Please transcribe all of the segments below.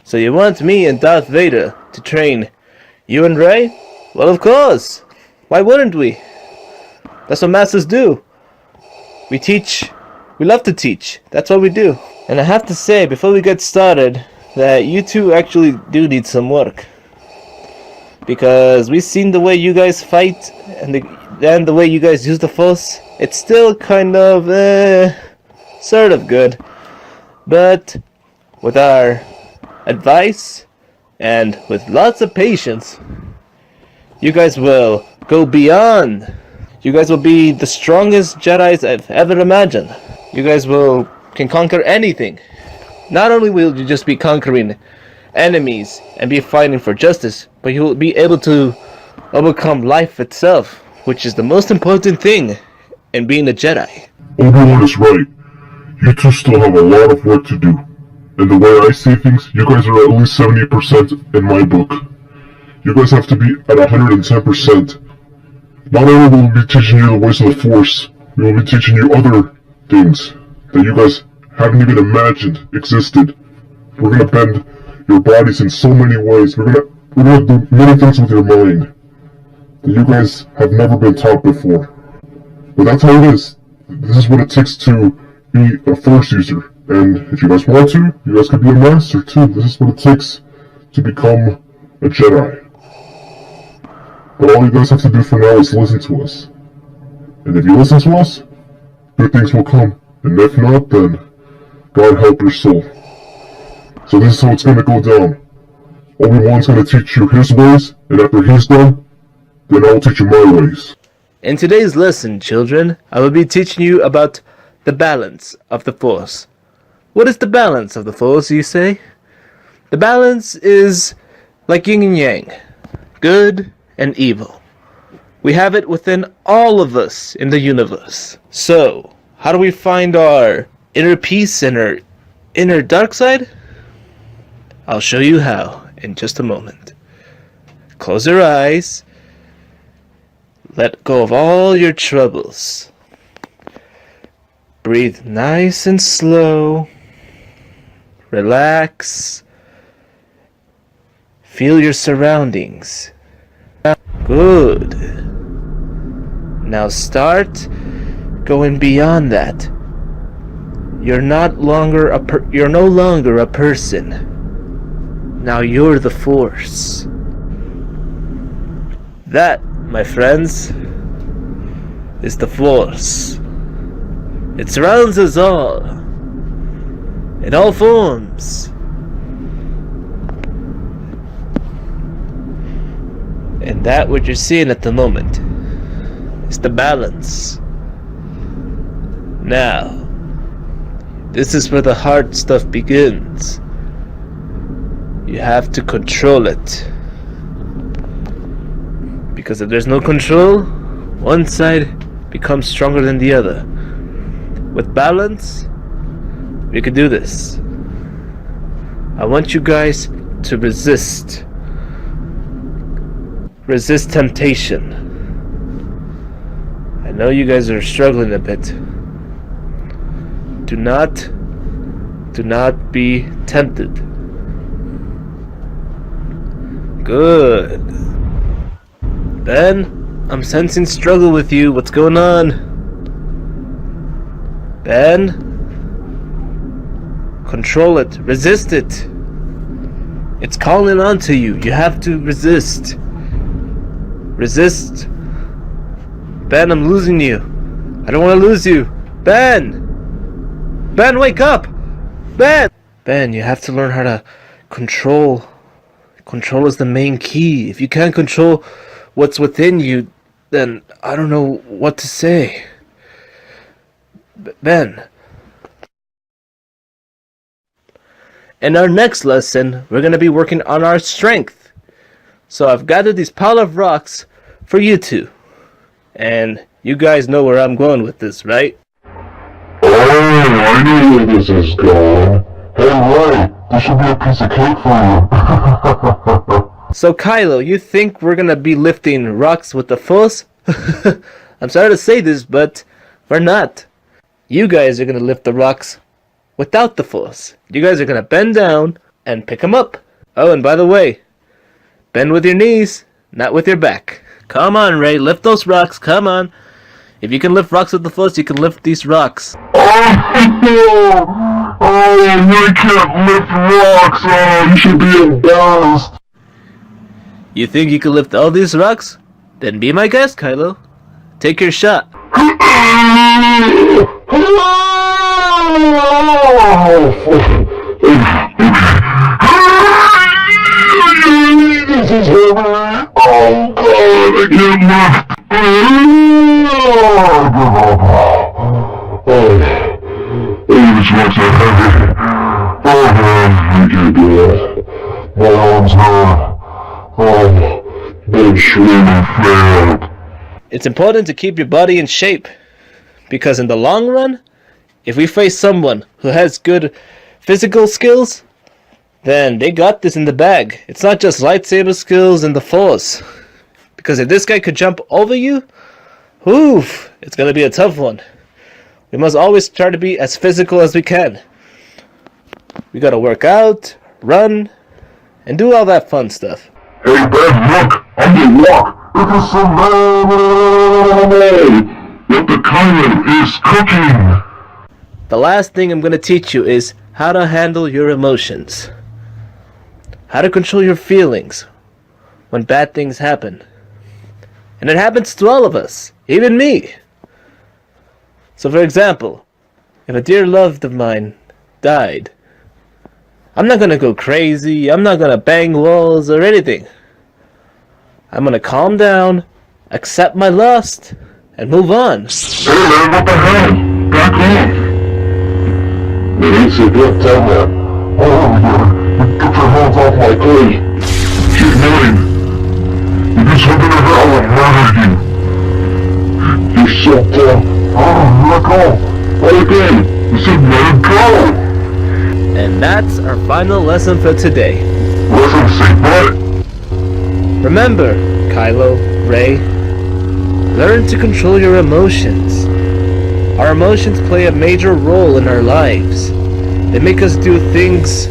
So you want me and Darth Vader to train you and Rey? Well, of course. Why wouldn't we? That's what masters do. We teach. We love to teach. That's what we do. And I have to say, before we get started, that you two actually do need some work. Because we've seen the way you guys fight and the way you guys use the Force. It's still kind of, sort of good. But with our advice and with lots of patience, you guys will go beyond. You guys will be the strongest Jedis I've ever imagined. You guys can conquer anything. Not only will you just be conquering enemies and be fighting for justice, but you will be able to overcome life itself, which is the most important thing in being a Jedi. Obi-Wan is right. You two still have a lot of work to do. And the way I see things, you guys are at least 70% in my book. You guys have to be at 110%. Not only will we be teaching you the ways of the Force, we will be teaching you other things that you guys haven't even imagined existed. We're gonna bend your bodies in so many ways. We're gonna do many things with your mind that you guys have never been taught before. But that's how it is. This is what it takes to be a Force user. And if you guys want to, you guys could be a master too. This is what it takes to become a Jedi. But all you guys have to do for now is listen to us. And if you listen to us, good things will come. And if not, then God help your soul. So this is how it's gonna go down. Obi-Wan's gonna teach you his ways, and after he's done, then I will teach you my ways. In today's lesson, children, I will be teaching you about the balance of the Force. What is the balance of the Force, you say? The balance is like yin and yang, good and evil. We have it within all of us in the universe. So, how do we find our inner peace and our inner dark side? I'll show you how in just a moment. Close your eyes. Let go of all your troubles. Breathe nice and slow. Relax. Feel your surroundings. Good. Now start going beyond that. You're no longer a person. Now you're the Force. That, my friends, is the Force. It surrounds us all. In all forms. And that what you're seeing at the moment is the balance. Now, this is where the hard stuff begins. You have to control it. Because if there's no control, one side becomes stronger than the other. With balance, we can do this. I want you guys to resist. Resist temptation. I know you guys are struggling a bit. Do not be tempted. Good. Ben, I'm sensing struggle with you. What's going on? Ben? Control it. Resist it. It's calling onto you. You have to resist. Resist. Ben, I'm losing you. I don't want to lose you. Ben! Ben, wake up! Ben! Ben, you have to learn how to control. Control is the main key. If you can't control what's within you, then I don't know what to say. Ben. In our next lesson, we're going to be working on our strength. So I've gathered these pile of rocks for you two. And you guys know where I'm going with this, right? Oh, I know where this is going. Hey, Rey, this should be a piece of cake for you. So Kylo, you think we're gonna be lifting rocks with the Force? I'm sorry to say this, but we're not. You guys are gonna lift the rocks without the Force. You guys are gonna bend down and pick them up. Oh, and by the way, bend with your knees, not with your back. Come on, Rey, lift those rocks, come on. If you can lift rocks with the Force, you can lift these rocks. I can't lift rocks. Oh, you should be embarrassed. You think you can lift all these rocks? Then be my guest, Kylo. Take your shot. This is heavy. Oh God, I can't lift. These rocks are heavy. I can't do it. My arms hurt. They surely failed. It's important to keep your body in shape, because in the long run, if we face someone who has good physical skills, then they got this in the bag. It's not just lightsaber skills and the Force. Because if this guy could jump over you, oof, it's gonna be a tough one. We must always try to be as physical as we can. We gotta work out, run, and do all that fun stuff. Hey Ben, look! On the walk! It is so many! What the Kylo is cooking! The last thing I'm gonna teach you is how to handle your emotions. How to control your feelings when bad things happen. And it happens to all of us, even me. So for example, if a dear loved of mine died, I'm not gonna go crazy, I'm not gonna bang walls or anything. I'm gonna calm down, accept my loss, and move on. Hey man, what the hell? Back off! You need to get down there. Oh man, get your hands off my plate. She's mine. You just hunted her out and murdered you. You're so dumb. Oh, let go. Let go. You said let go. And that's our final lesson for today. Lesson say what? Remember, Kylo, Rey, learn to control your emotions. Our emotions play a major role in our lives. They make us do things,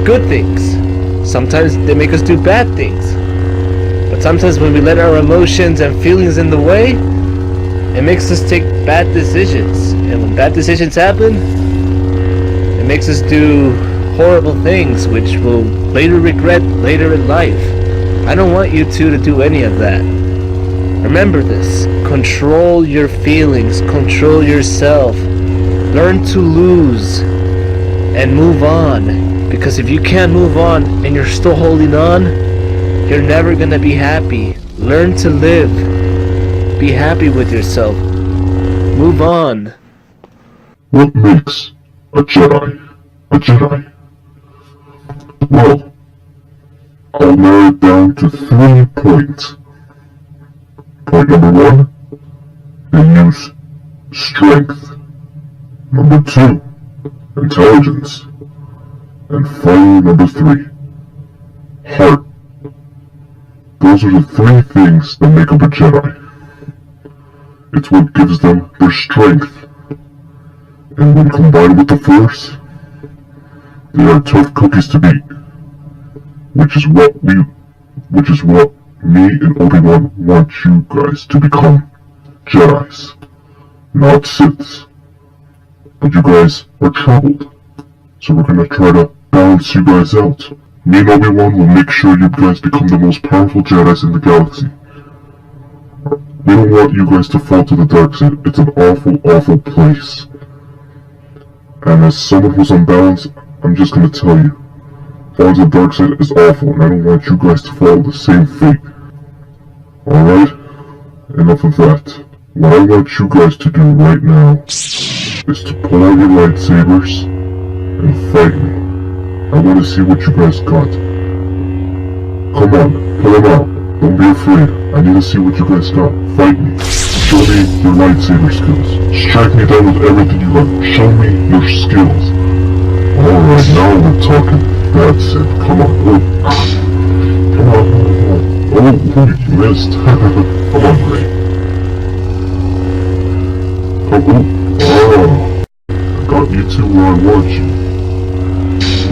good things. Sometimes they make us do bad things. But sometimes when we let our emotions and feelings in the way, it makes us take bad decisions. And when bad decisions happen, it makes us do horrible things which we'll later regret later in life. I don't want you two to do any of that. Remember this. Control your feelings. Control yourself. Learn to lose and move on. Because if you can't move on and you're still holding on, you're never gonna be happy. Learn to live. Be happy with yourself. Move on. What makes a Jedi a Jedi? Well, I'll narrow it down to 3 points. Point number 1, they use strength. Number 2, intelligence. And finally, number 3, heart. Those are the 3 things that make up a Jedi. It's what gives them their strength. And when combined with the Force, they are tough cookies to beat. Which is what me and Obi-Wan want you guys to become. Jedis. Not Siths. But you guys are troubled. So we're gonna try to balance you guys out. Me and Obi-Wan will make sure you guys become the most powerful Jedis in the galaxy. We don't want you guys to fall to the dark side. It's an awful, awful place. And as someone who's unbalanced, I'm just gonna tell you, falling to the dark side is awful, and I don't want you guys to follow the same fate. Alright? Enough of that. What I want you guys to do right now is to pull out your lightsabers and fight me. I want to see what you guys got. Come on, pull them out. Don't be afraid. I need to see what you guys got. Fight me. Show me your lightsaber skills. Strike me down with everything you got. Show me your skills. Alright, now we're talking. That's it. Come on. Oh, come on. Oh, you missed. Come on, Rey. Oh, got you two where I want you.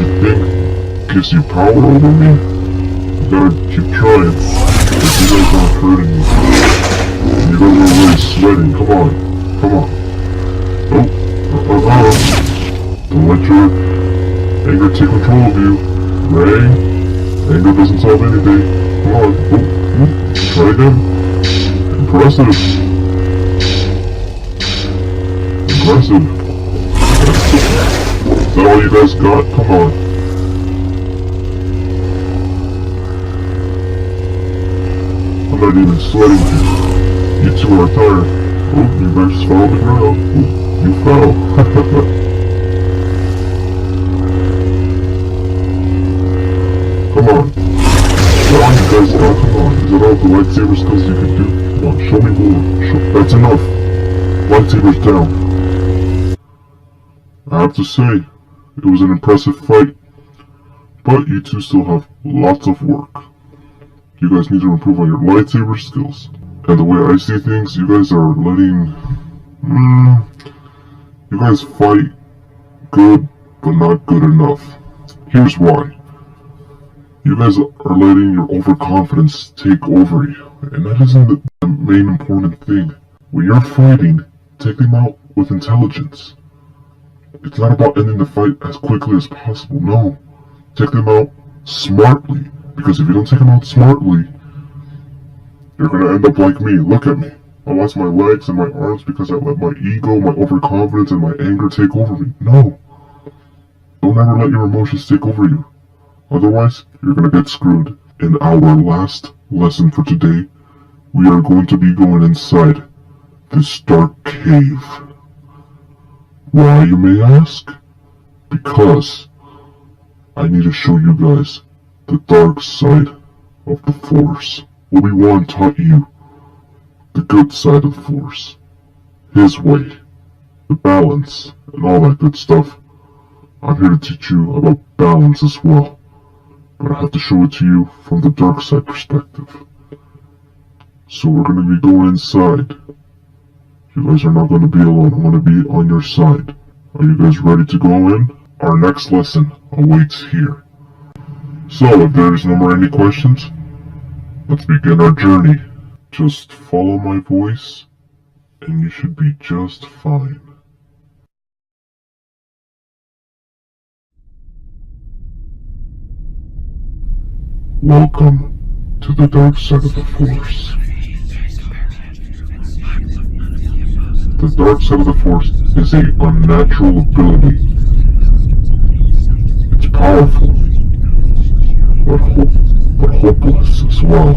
You fighting gives you power over me, you gotta keep trying. If you guys aren't hurting me. You guys are really sweating. Come on. Come on. Oh. Don't let your anger take control of you. Rey, anger doesn't solve anything. Come on. Oh. Try again. Impressive. Impressive. Is that all you guys got? Come on. I'm not even sweating here. You two are tired. Oh, you guys just fell on the ground. Oh, you fell. Come on. Come on, you guys. Oh, come on. Is that all the lightsaber skills you can do? Come on, show me more. That's enough. Lightsabers down. I have to say, it was an impressive fight. But you two still have lots of work. You guys need to improve on your lightsaber skills. And the way I see things, you guys are letting... you guys fight good, but not good enough. Here's why. You guys are letting your overconfidence take over you. And that isn't the main important thing. When you're fighting, take them out with intelligence. It's not about ending the fight as quickly as possible, no. Take them out smartly. Because if you don't take them out smartly, you're gonna end up like me. Look at me. I lost my legs and my arms because I let my ego, my overconfidence, and my anger take over me. No. Don't ever let your emotions take over you. Otherwise, you're gonna get screwed. In our last lesson for today, we are going to be going inside this dark cave. Why, you may ask? Because I need to show you guys the dark side of the Force. OBI WAN taught you the good side of the Force. His way. The balance and all that good stuff. I'm here to teach you about balance as well. But I have to show it to you from the dark side perspective. So we're going to be going inside. You guys are not going to be alone. I'm going to be on your side. Are you guys ready to go in? Our next lesson awaits here. So, if there's no more any questions, let's begin our journey. Just follow my voice, and you should be just fine. Welcome to the dark side of the Force. The dark side of the Force is an unnatural ability. It's powerful, but hopeless as well.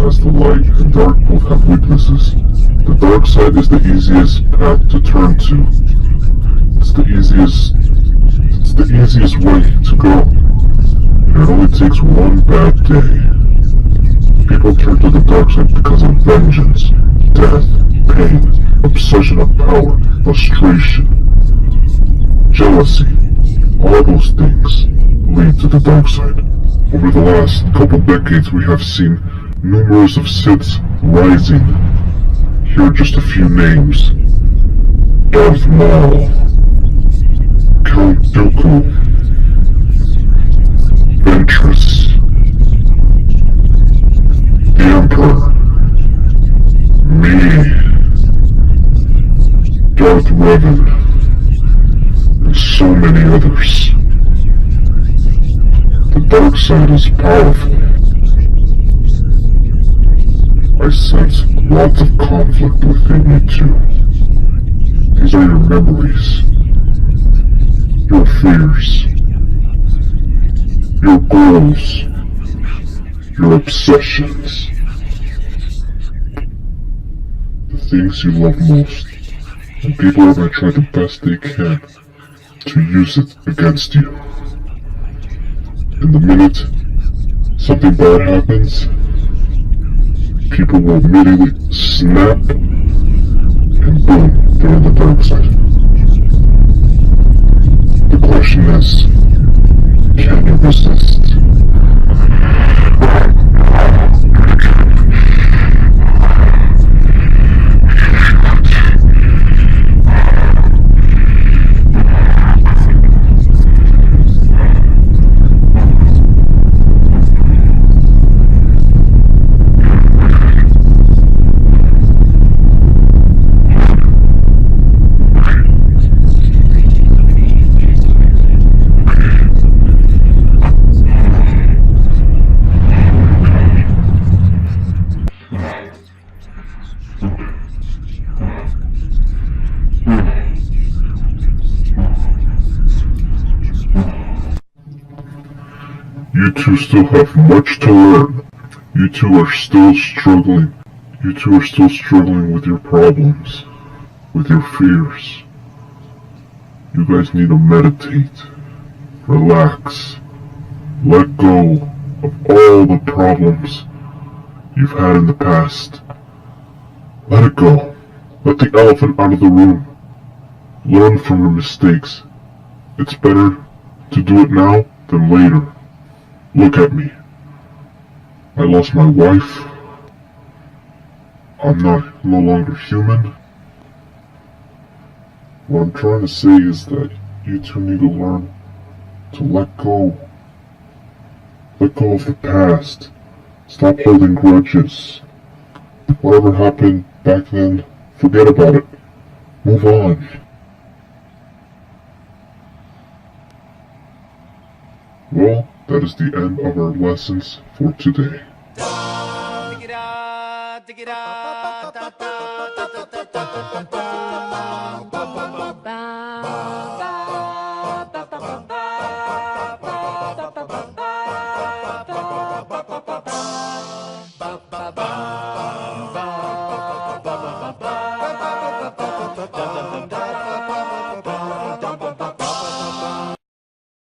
As the light and dark both have weaknesses, the dark side is the easiest path to turn to. It's the easiest way to go. And it only takes one bad day. People turn to the dark side because of vengeance, death, pain, obsession of power, frustration, jealousy. All those things lead to the dark side. Over the last couple decades, we have seen numerous of Siths rising. Here are just a few names. Darth Maul, Count Dooku, Ventress, the Emperor, me, Darth Revan, and so many others. The dark side is powerful. I sense lots of conflict within you too. These are your memories, your fears, your goals, your obsessions, the things you love most, and people are going to try the best they can to use it against you. And the minute something bad happens, people will immediately snap, and boom, they're on the dark side. The question is, can you resist? You two still have much to learn. You two are still struggling. You two are still struggling with your problems, with your fears. You guys need to meditate, relax, let go of all the problems you've had in the past. Let it go. Let the elephant out of the room. Learn from your mistakes. It's better to do it now than later. Look at me. I lost my wife. I'm no longer human. What I'm trying to say is that you two need to learn to let go. Let go of the past. Stop holding grudges. Whatever happened back then, forget about it. Move on. Well, that is the end of our lessons for today. Dig it out, dig it out, da, da, da, da, da, da, da, da, da.